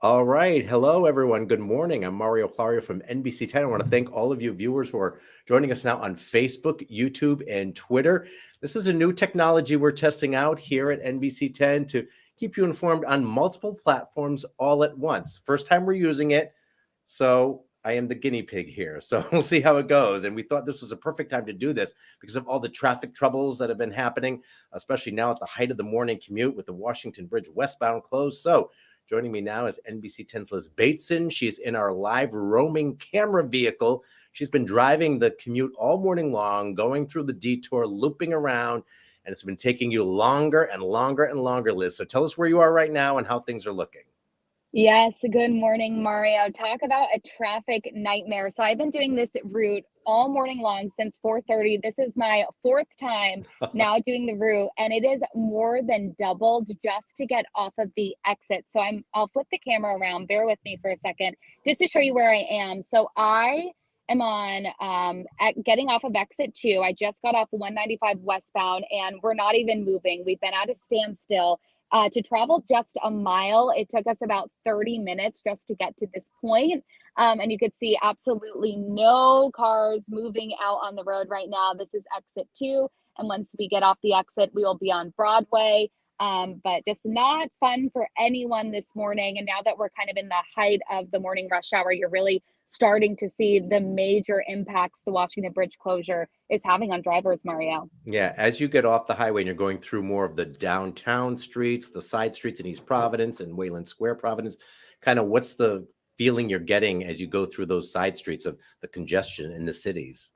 All right. Hello, everyone. Good morning. I'm Mario Hilario from NBC 10. I want to thank all of you viewers who are joining us now on Facebook, YouTube, and Twitter. This is a new technology we're testing out here at NBC 10 to keep you informed on multiple platforms all at once. First time we're using it, so I am the guinea pig here. So we'll see how it goes. And we thought this was a perfect time to do this because of all the traffic troubles that have been happening, especially now at the height of the morning commute with the Washington Bridge westbound closed. So joining me now is NBC 10's Liz Bateson. She's in our live roaming camera vehicle. She's been driving the commute all morning long, going through the detour, looping around, and it's been taking you longer and longer and longer, Liz. So tell us where you are right now and how things are looking. Yes, good morning, Mario. Talk about a traffic nightmare. So I've been doing this route all morning long since 4:30. This is my fourth time now doing the route, and it is more than doubled just to get off of the exit. So I'll flip the camera around. Bear with me for a second just to show you where I am. So I am on getting off of exit 2. I just got off 195 westbound, and we're not even moving. We've been at a standstill. To travel just a mile, it took us about 30 minutes just to get to this point. And you could see absolutely no cars moving out on the road right now. This is exit 2. And once we get off the exit, we will be on Broadway. But just not fun for anyone this morning. And now that we're kind of in the height of the morning rush hour, you're really starting to see the major impacts the Washington Bridge closure is having on drivers, Mario. Yeah, as you get off the highway and you're going through more of the downtown streets, the side streets in East Providence and Wayland Square, Providence, kind of what's the feeling you're getting as you go through those side streets of the congestion in the cities?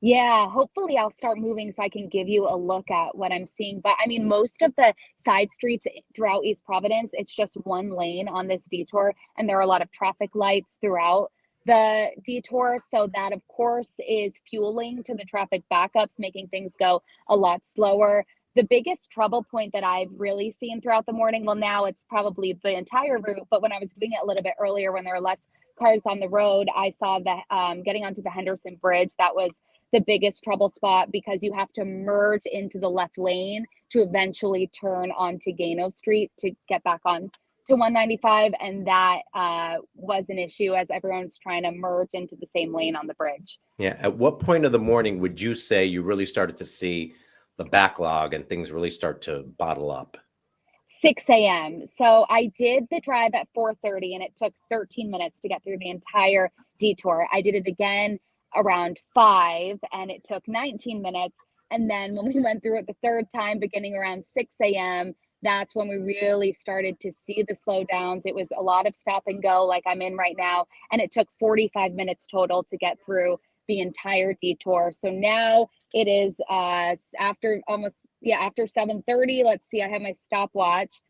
Yeah, hopefully I'll start moving so I can give you a look at what I'm seeing. But I mean, most of the side streets throughout East Providence, it's just one lane on this detour, and there are a lot of traffic lights throughout the detour. So that, of course, is fueling to the traffic backups, making things go a lot slower. The biggest trouble point that I've really seen throughout the morning, well, now it's probably the entire route, but when I was doing it a little bit earlier, when there were less cars on the road, I saw that getting onto the Henderson Bridge, that was the biggest trouble spot because you have to merge into the left lane to eventually turn onto Gano Street to get back on to 195. And that was an issue as everyone's trying to merge into the same lane on the bridge. Yeah. At what point of the morning would you say you really started to see the backlog and things really start to bottle up? 6 a.m. So I did the drive at 4:30 and it took 13 minutes to get through the entire detour. I did it again around 5 and it took 19 minutes. And then when we went through it the third time, beginning around 6 a.m., that's when we really started to see the slowdowns. It was a lot of stop and go like I'm in right now. And it took 45 minutes total to get through the entire detour. So now it is after 7:30. Let's see, I have my stopwatch.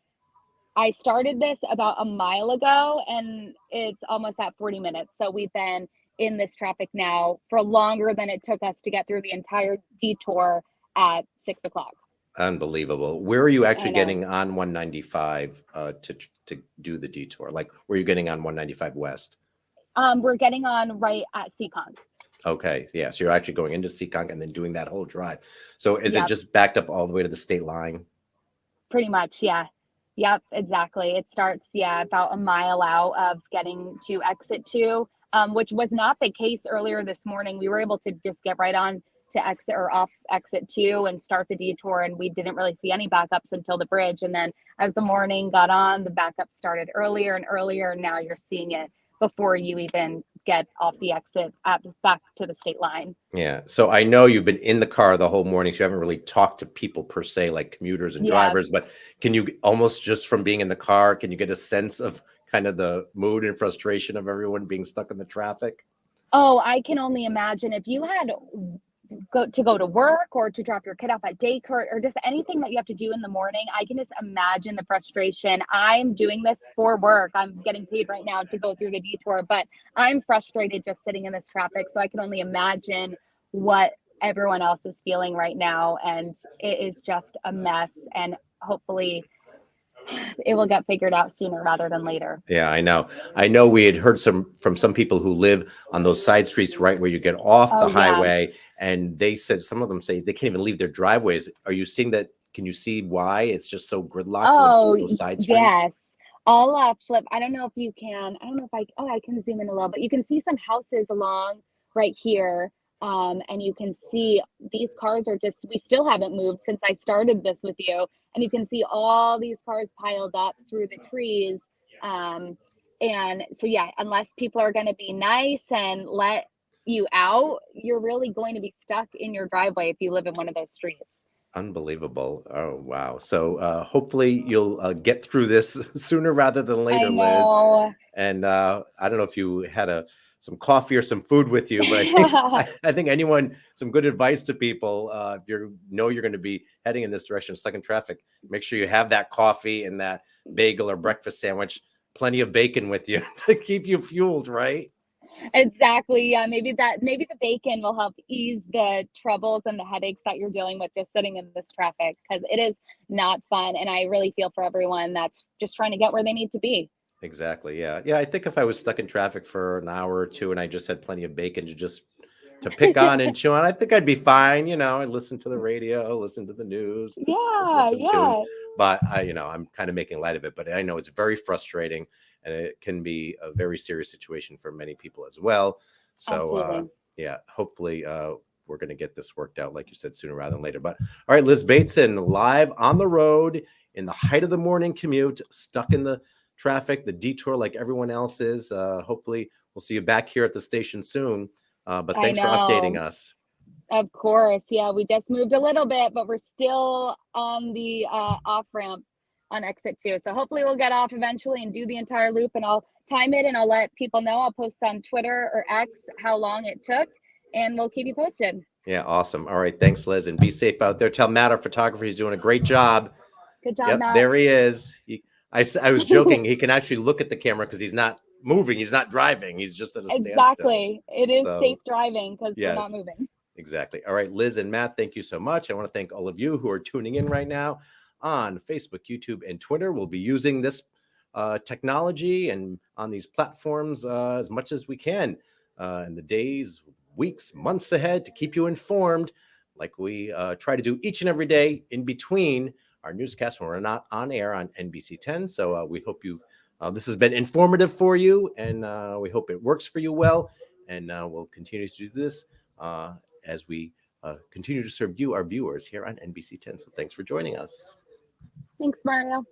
I started this about a mile ago and it's almost at 40 minutes. So we've been in this traffic now for longer than it took us to get through the entire detour at 6 o'clock. Unbelievable. Where are you actually getting on 195 to do the detour? Like, where are you getting on 195 West? We're getting on right at Seekonk. Okay, yeah. So you're actually going into Seekonk and then doing that whole drive. So is Yep. it just backed up all the way to the state line? Pretty much, yeah. Yep, exactly. It starts, about a mile out of getting to exit 2, which was not the case earlier this morning. We were able to just get right on to exit or off exit 2 and start the detour, and we didn't really see any backups until the bridge. And then as the morning got on, the backup started earlier and earlier, and now you're seeing it before you even get off the exit back to the state line. Yeah. So I know you've been in the car the whole morning, so you haven't really talked to people per se, like commuters and drivers, but can you almost just from being in the car, can you get a sense of kind of the mood and frustration of everyone being stuck in the traffic? Oh, I can only imagine if you had go to work or to drop your kid off at daycare or just anything that you have to do in the morning. I can just imagine the frustration. I'm doing this for work. I'm getting paid right now to go through the detour, but I'm frustrated just sitting in this traffic. So I can only imagine what everyone else is feeling right now. And it is just a mess. And hopefully it will get figured out sooner rather than later. Yeah, I know. I know we had heard from some people who live on those side streets right where you get off the highway, and they said some of them say they can't even leave their driveways. Are you seeing that? Can you see why it's just so gridlocked with those side streets? Yes. I'll flip. I don't know if you can. I don't know if I can zoom in a little, but you can see some houses along right here. And you can see these cars are just, we still haven't moved since I started this with you. And you can see all these cars piled up through the trees. Um, and so, yeah, unless people are going to be nice and let you out, you're really going to be stuck in your driveway if you live in one of those streets. Unbelievable. Oh, wow. So hopefully you'll get through this sooner rather than I later, Liz. know. And I don't know if you had some coffee or some food with you, but I think I think anyone, some good advice to people, if you know you're going to be heading in this direction, stuck in traffic, make sure you have that coffee and that bagel or breakfast sandwich, plenty of bacon with you to keep you fueled, right? Exactly. Yeah, maybe the bacon will help ease the troubles and the headaches that you're dealing with just sitting in this traffic, because it is not fun. And I really feel for everyone that's just trying to get where they need to be. Exactly. Yeah. Yeah. I think if I was stuck in traffic for an hour or two and I just had plenty of bacon to pick on and chew on, I think I'd be fine. I listen to the radio, listen to the news, listen to Yeah, some tunes. yeah, But I'm kind of making light of it. But I know it's very frustrating, and it can be a very serious situation for many people as well. So absolutely. yeah, hopefully we're going to get this worked out, like you said, sooner rather than later. But all right, Liz Bateson, live on the road in the height of the morning commute, stuck in the traffic, the detour like everyone else is. Hopefully we'll see you back here at the station soon. But I thanks for updating know. us. Of course. Yeah, we just moved a little bit, but we're still on the off ramp on exit 2. So hopefully we'll get off eventually and do the entire loop, and I'll time it and I'll let people know. I'll post on Twitter or X how long it took, and we'll keep you posted. Yeah, awesome. All right, thanks, Liz, and be safe out there. Tell Matt, our photographer, he's doing a great job. Good job, Yep, Matt. there he is. I was joking. He can actually look at the camera because he's not moving. He's not driving. He's just at a standstill. Exactly. It is safe So driving because we're not yes, moving. exactly. All right, Liz and Matt, thank you so much. I want to thank all of you who are tuning in right now on Facebook, YouTube, and Twitter. We'll be using this technology and on these platforms as much as we can in the days, weeks, months ahead to keep you informed, like we try to do each and every day in between our newscast when we're not on air on NBC 10. So we hope this has been informative for you, and we hope it works for you well. And we'll continue to do this as we continue to serve you, our viewers, here on NBC 10. So thanks for joining us. Thanks, Mario.